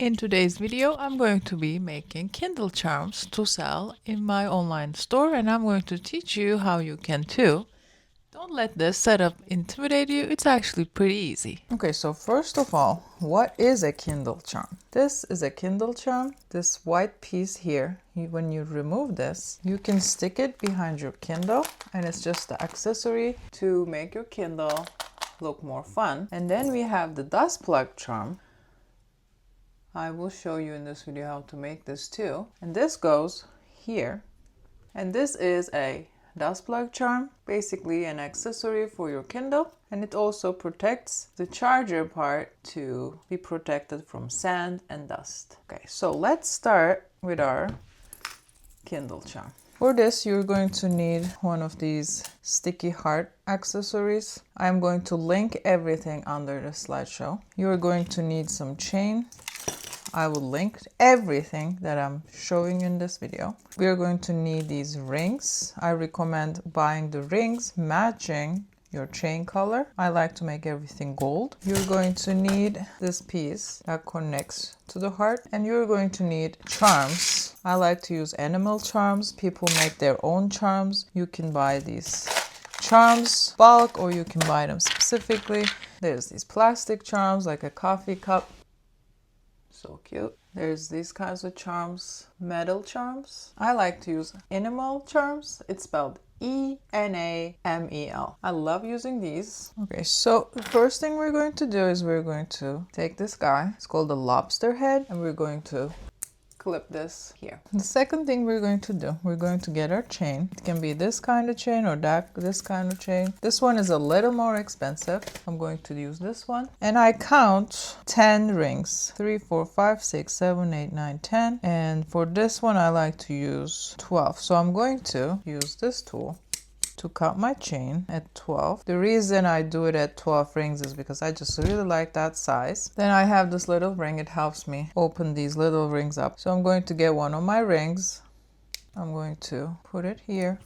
In today's video, I'm going to be making Kindle charms to sell in my online store, and I'm going to teach you how you can too. Don't let this setup intimidate you, it's actually pretty easy. Okay, so first of all, what is a Kindle charm? This is a Kindle charm. This white piece here, when you remove this, you can stick it behind your Kindle, and it's just the accessory to make your Kindle look more fun. And then we have the dust plug charm. I will show you in this video how to make this too. And this goes here. And this is a dust plug charm, basically an accessory for your Kindle. And it also protects the charger part to be protected from sand and dust. Okay, so let's start with our Kindle charm. For this, you're going to need one of these sticky heart accessories. I'm going to link everything under the slideshow. You're going to need some chain. I will link everything that I'm showing in this video. We are going to need these rings. I recommend buying the rings matching your chain color. I like to make everything gold. You're going to need this piece that connects to the heart, and you're going to need charms. I like to use animal charms. People make their own charms. You can buy these charms bulk, or you can buy them specifically. There's these plastic charms like a coffee cup. So cute. There's these kinds of charms, metal charms. I like to use animal charms. It's spelled E-N-A-M-E-L. I love using these. Okay, so the first thing we're going to do is we're going to take this guy. It's called the lobster head, and we're going to clip this here. The second thing we're going to do, we're going to get our chain. It can be this kind of chain or this kind of chain. This one is a little more expensive. I'm going to use this one. And I count 10 rings. 3, 4, 5, 6, 7, 8, 9, 10. And for this one, I like to use 12. So I'm going to use this tool to cut my chain at 12. The reason I do it at 12 rings is because I just really like that size. Then I have this little ring. It helps me open these little rings up. So I'm going to get one of my rings. I'm going to put it here.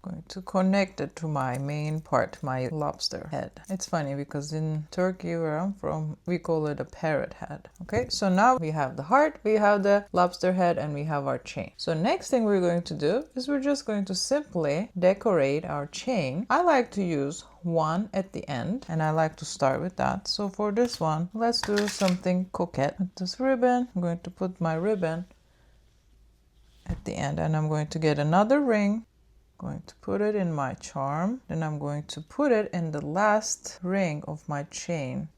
Going to connect it to my main part, my lobster head. It's funny because in Turkey, where I'm from, we call it a parrot head. Okay, so now we have the heart, we have the lobster head, and we have our chain. So next thing we're going to do is we're just going to simply decorate our chain. I like to use one at the end, and I like to start with that. So for this one, let's do something coquette. With this ribbon, I'm going to put my ribbon at the end, and I'm going to get another ring. Going to put it in my charm, then I'm going to put it in the last ring of my chain.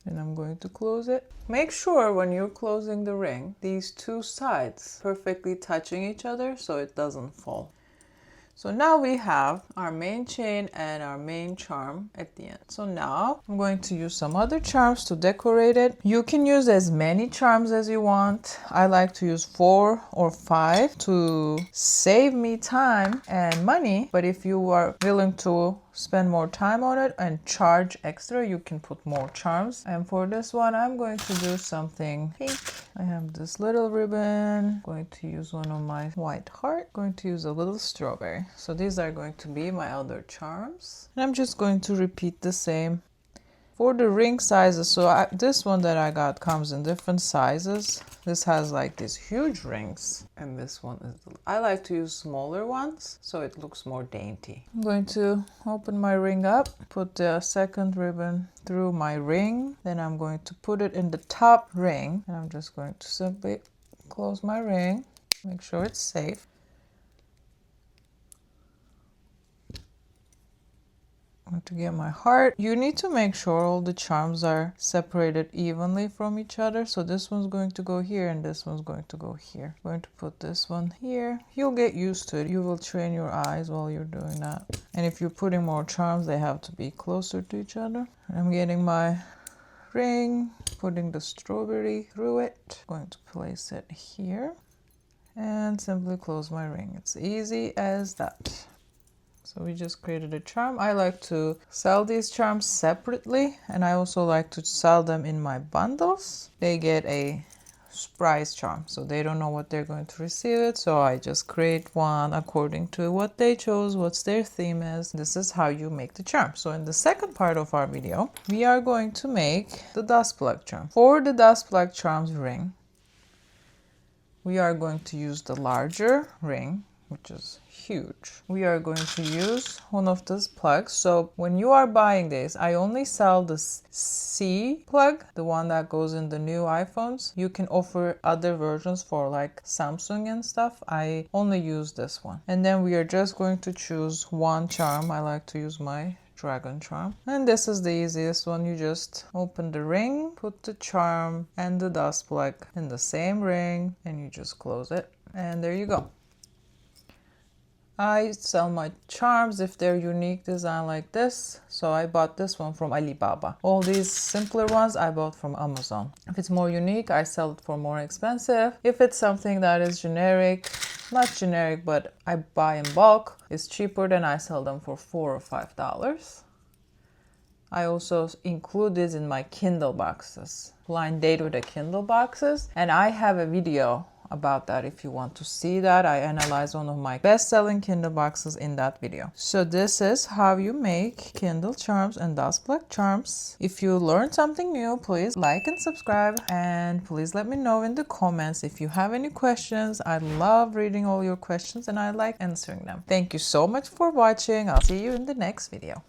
Then I'm going to close it. Make sure when you're closing the ring, these two sides perfectly touching each other so it doesn't fall. So now we have our main chain and our main charm at the end. So now I'm going to use some other charms to decorate it. You can use as many charms as you want. I like to use 4 or 5 to save me time and money. But if you are willing to spend more time on it and charge extra, you can put more charms. And for this one, I'm going to do something pink. I have this little ribbon. Going to use one of my white heart. Going to use a little strawberry. So these are going to be my other charms. And I'm just going to repeat the same. For the ring sizes, so this one that I got comes in different sizes. This has like these huge rings, and this one is, I like to use smaller ones so it looks more dainty. I'm going to open my ring up, put the second ribbon through my ring, then I'm going to put it in the top ring, and I'm just going to simply close my ring, make sure it's safe. I'm going to get my heart. You need to make sure all the charms are separated evenly from each other. So this one's going to go here and this one's going to go here. I'm going to put this one here. You'll get used to it. You will train your eyes while you're doing that. And if you're putting more charms, they have to be closer to each other. I'm getting my ring, putting the strawberry through it. I'm going to place it here and simply close my ring. It's easy as that. So we just created a charm. I like to sell these charms separately, and I also like to sell them in my bundles. They get a surprise charm, so they don't know what they're going to receive it. So I just create one according to what they chose, what's their theme is. This is how you make the charm. So in the second part of our video, we are going to make the dust plug charm. For the dust plug charms ring, we are going to use the larger ring, which is huge. We are going to use one of these plugs. So when you are buying this, I only sell the C plug, the one that goes in the new iPhones. You can offer other versions for like Samsung and stuff. I only use this one. And then we are just going to choose one charm. I like to use my dragon charm, and this is the easiest one. You just open the ring, put the charm and the dust plug in the same ring, and you just close it, and there you go. I sell my charms if they're unique design like this, so I bought this one from Alibaba. All these simpler ones I bought from Amazon. If it's more unique, I sell it for more expensive. If it's something that is generic, not generic, but I buy in bulk, it's cheaper, then I sell them for $4 or $5. I also include this in my Kindle boxes. Blind date with the Kindle boxes, and I have a video about that. If you want to see that, I analyze one of my best-selling Kindle boxes in that video. So this is how you make Kindle charms and dust plug charms. If you learned something new, please like and subscribe, and please let me know in the comments if you have any questions. I love reading all your questions and I like answering them. Thank you so much for watching. I'll see you in the next video.